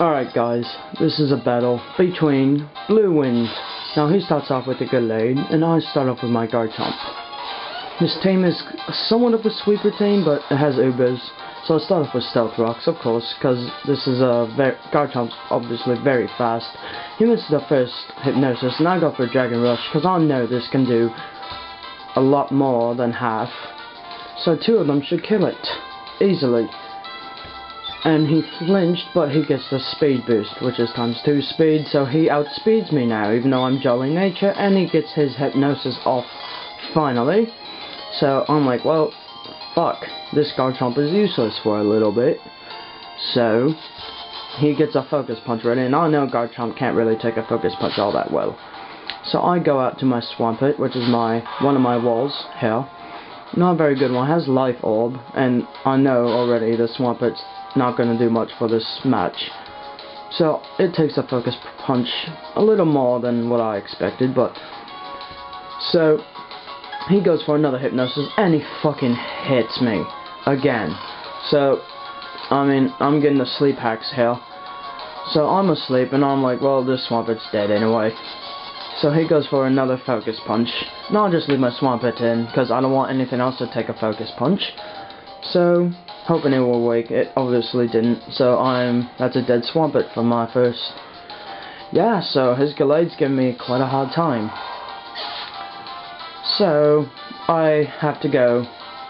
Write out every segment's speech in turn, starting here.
Alright guys, this is a battle between Bluwind. Now he starts off with a Gallade, and I start off with my Garchomp. This team is somewhat of a sweeper team, but it has Ubers. So I start off with Stealth Rocks, of course, because this is Garchomp's obviously very fast. He misses the first Hypnosis, and I go for Dragon Rush, because I know this can do a lot more than half. So two of them should kill it, easily. And he flinched, but he gets the speed boost, which is ×2 speed, so he outspeeds me now, even though I'm Jolly Nature, and he gets his Hypnosis off, finally. So I'm like, well, fuck, this Garchomp is useless for a little bit. So he gets a Focus Punch ready, and I know Garchomp can't really take a Focus Punch all that well. So I go out to my Swampert, which is one of my walls here. Not a very good one, it has Life Orb, and I know already the Swampert's not going to do much for this match. So it takes a Focus Punch a little more than what I expected, but so he goes for another Hypnosis and he fucking hits me again. So I mean, I'm getting the sleep hacks here. So I'm asleep and I'm like, well, this Swampert's dead anyway. So he goes for another Focus Punch. And I'll just leave my Swampert in because I don't want anything else to take a Focus Punch. So hoping it will wake. It obviously didn't. So that's a dead Swampert for my first. Yeah, so his Gallade's giving me quite a hard time. So I have to go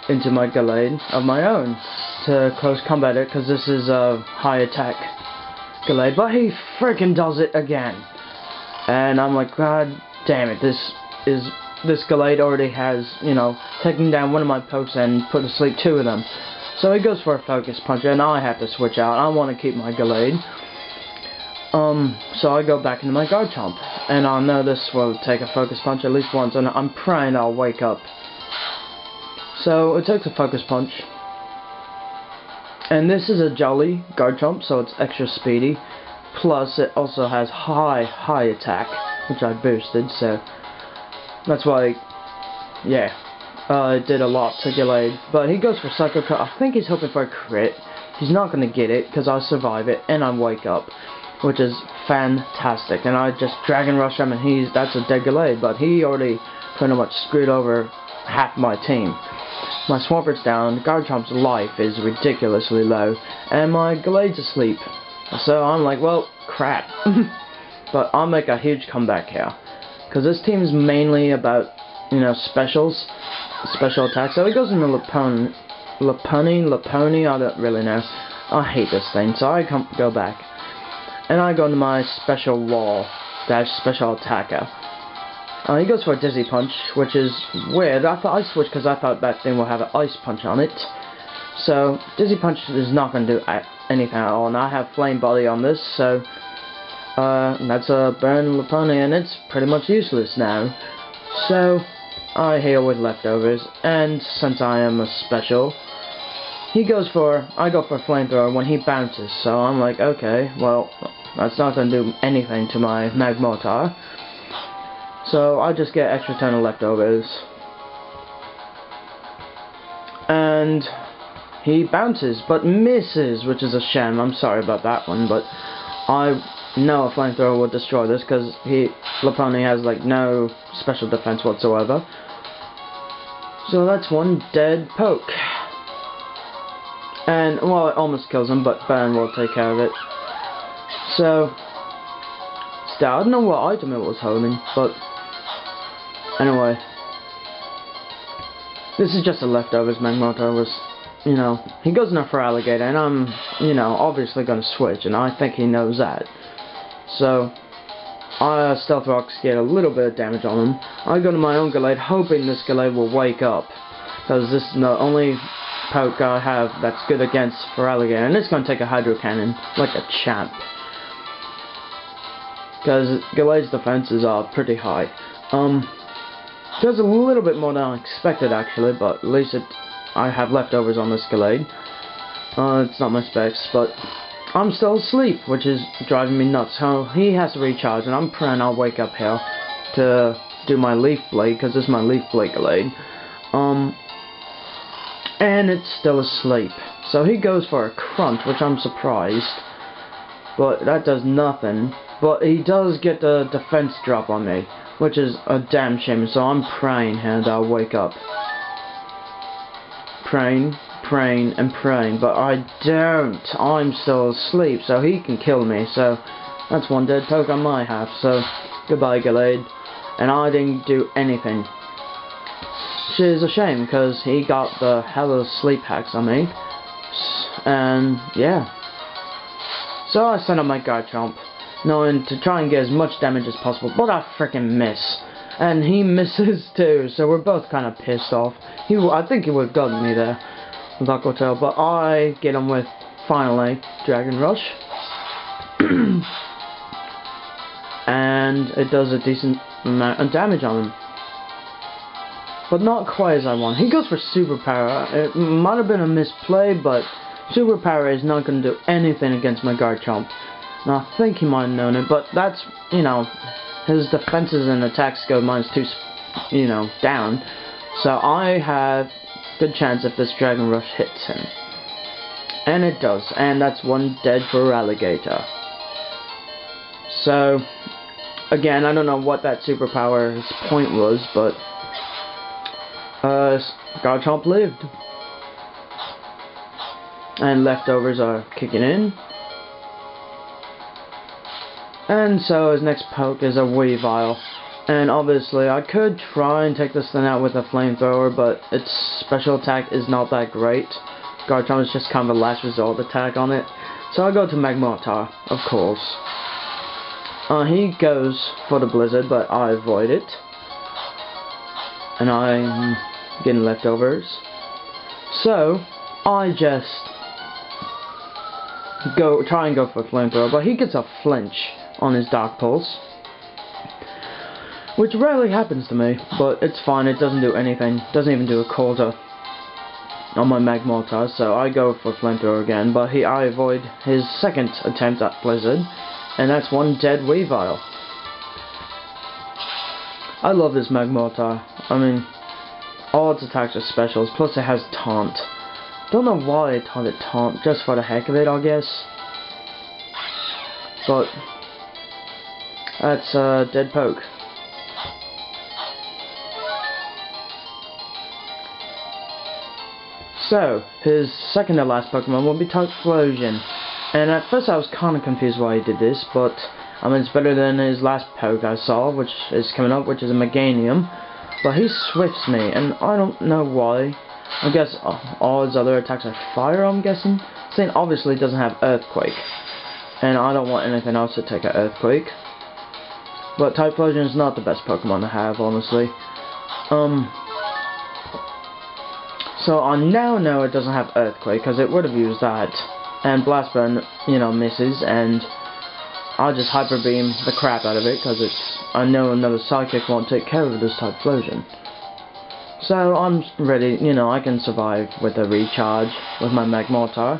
into my Gallade of my own to close combat it, because this is a high attack Gallade, but he freaking does it again. And I'm like, god damn it, this Gallade already has, you know, taken down one of my pokes and put to sleep two of them. So he goes for a Focus Punch, and I have to switch out. I want to keep my Gallade. So I go back into my Garchomp, and I know this will take a Focus Punch at least once, and I'm praying I'll wake up. So it takes a Focus Punch, and this is a Jolly Garchomp, so it's extra speedy. Plus it also has high attack, which I boosted, so that's why, yeah. It did a lot to Gallade, but he goes for Psycho Cut. I think he's hoping for a crit. He's not going to get it, because I survive it, and I wake up, which is fantastic. And I just Dragon Rush him, and that's a dead Gallade, but he already pretty much screwed over half my team. My Swampert's down, Garchomp's life is ridiculously low, and my Gallade's asleep. So I'm like, well, crap. But I'll make a huge comeback here, because this team is mainly about, you know, special attacks. So he goes into Laponi, I don't really know. I hate this thing, so I go back. And I go into my special wall, / special attacker. He goes for a Dizzy Punch, which is weird. I thought I switched because I thought that thing will have an Ice Punch on it. So Dizzy Punch is not going to do anything at all, and I have Flame Body on this, so that's a Burn Laponi, and it's pretty much useless now. So I heal with Leftovers, and since I am a special, I go for Flamethrower when he bounces, so I'm like, okay, well, that's not going to do anything to my Magmortar. So I just get extra ton of Leftovers. And he bounces, but misses, which is a shame. I'm sorry about that one, but I know a Flamethrower will destroy this, because Laponi has, like, no special defense whatsoever. So that's one dead poke. And, well, it almost kills him, but Burn will take care of it. So, still, I don't know what item it was holding, but anyway. This is just a Leftovers. Magmortar was, you know, he goes enough for Alligator, and I'm, you know, obviously going to switch, and I think he knows that. So, Stealth Rocks get a little bit of damage on him. I go to my own Gallade, hoping this Gallade will wake up, because this is the only poke I have that's good against for Alligator, and it's going to take a Hydro Cannon like a champ, because Gallade's defenses are pretty high. Does a little bit more than I expected actually, but at least I have Leftovers on this Gallade. It's not my specs, but I'm still asleep, which is driving me nuts. So he has to recharge, and I'm praying I'll wake up here to do my Leaf Blade, because this is my Leaf Blade Gallade. And it's still asleep. So he goes for a Crunch, which I'm surprised. but that does nothing. But he does get the defense drop on me, which is a damn shame. So I'm praying here that I'll wake up. Praying, and praying, but I don't. I'm still asleep, so he can kill me. So that's one dead poke on my half. So goodbye, Gallade. And I didn't do anything. Which is a shame, because he got the hella sleep hacks on me. And yeah. So I sent up my Garchomp, knowing to try and get as much damage as possible, but I freaking miss. And he misses too, so we're both kind of pissed off. I think he would have gotten me there with Aqua Tail, but I get him with, finally, Dragon Rush. And it does a decent amount of damage on him. But not quite as I want. He goes for Superpower. It might have been a misplay, but Superpower is not going to do anything against my Garchomp. And I think he might have known it, but that's, you know, his defenses and attacks go -2, you know, down. So I have good chance if this Dragon Rush hits him. And it does, and that's one dead for Alligator. So, again, I don't know what that Superpower's point was, but Garchomp lived. And leftovers are kicking in. And so his next poke is a Weavile. And obviously I could try and take this thing out with a flamethrower, but its special attack is not that great. Garchomp is just kind of a last resort attack on it. So I go to Magmortar, of course. He goes for the Blizzard, but I avoid it. And I'm getting leftovers. So I just try and go for a flamethrower, but he gets a flinch on his Dark Pulse, which rarely happens to me, but it's fine. It doesn't do anything. Doesn't even do a quarter on my Magmortar, so I go for flamethrower again, but I avoid his second attempt at Blizzard, and that's one dead Weavile. I love this Magmortar. I mean, all its attacks are specials, plus it has Taunt. Don't know why I taught it Taunt, just for the heck of it, I guess. But that's a dead poke. So, his second to last Pokemon will be Typhlosion. And at first I was kind of confused why he did this, but I mean, it's better than his last poke I saw, which is coming up, which is a Meganium. But he swifts me, and I don't know why. I guess all his other attacks are fire, I'm guessing. Saying obviously doesn't have Earthquake. And I don't want anything else to take an Earthquake. But Typhlosion is not the best Pokemon to have, honestly. So I now know it doesn't have Earthquake, because it would have used that. And Blast Burn, you know, misses, and I'll just Hyper Beam the crap out of it, because I know another Psychic won't take care of this Typhlosion. So I'm ready, you know, I can survive with a recharge with my Magmortar.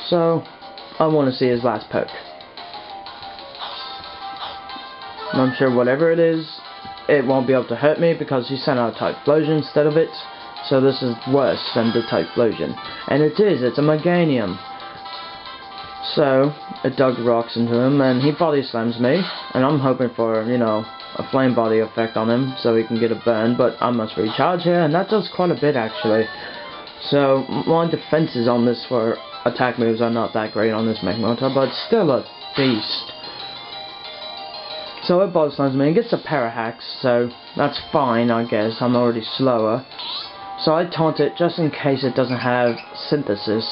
So I want to see his last poke. And I'm sure whatever it is, it won't be able to hurt me because he sent out a Typhlosion instead of it. So this is worse than the Typhlosion. And it is, it's a Meganium. So it dug rocks into him and he body slams me. And I'm hoping for, you know, a flame body effect on him so he can get a burn, but I must recharge here, and that does quite a bit actually. So my defenses on this for attack moves are not that great on this Magmortar, but still a beast. So it body slams me and gets a pair of hacks, so that's fine, I guess. I'm already slower. So I taunt it just in case it doesn't have Synthesis.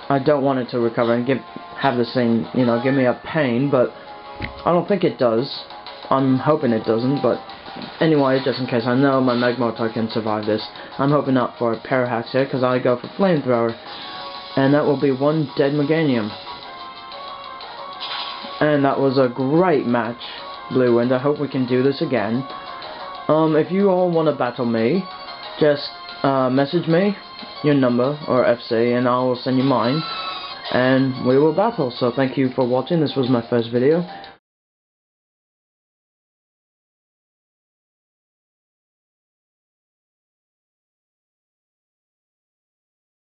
I don't want it to recover and have the same, you know, give me a pain, but I don't think it does. I'm hoping it doesn't, but anyway, just in case, I know my Magmortar can survive this. I'm hoping not for a pair of hacks here, because I go for Flamethrower. And that will be one dead Meganium. And that was a great match, Bluwind. I hope we can do this again. If you all want to battle me, just message me your number or FC and I will send you mine and we will battle. So thank you for watching. This was my first video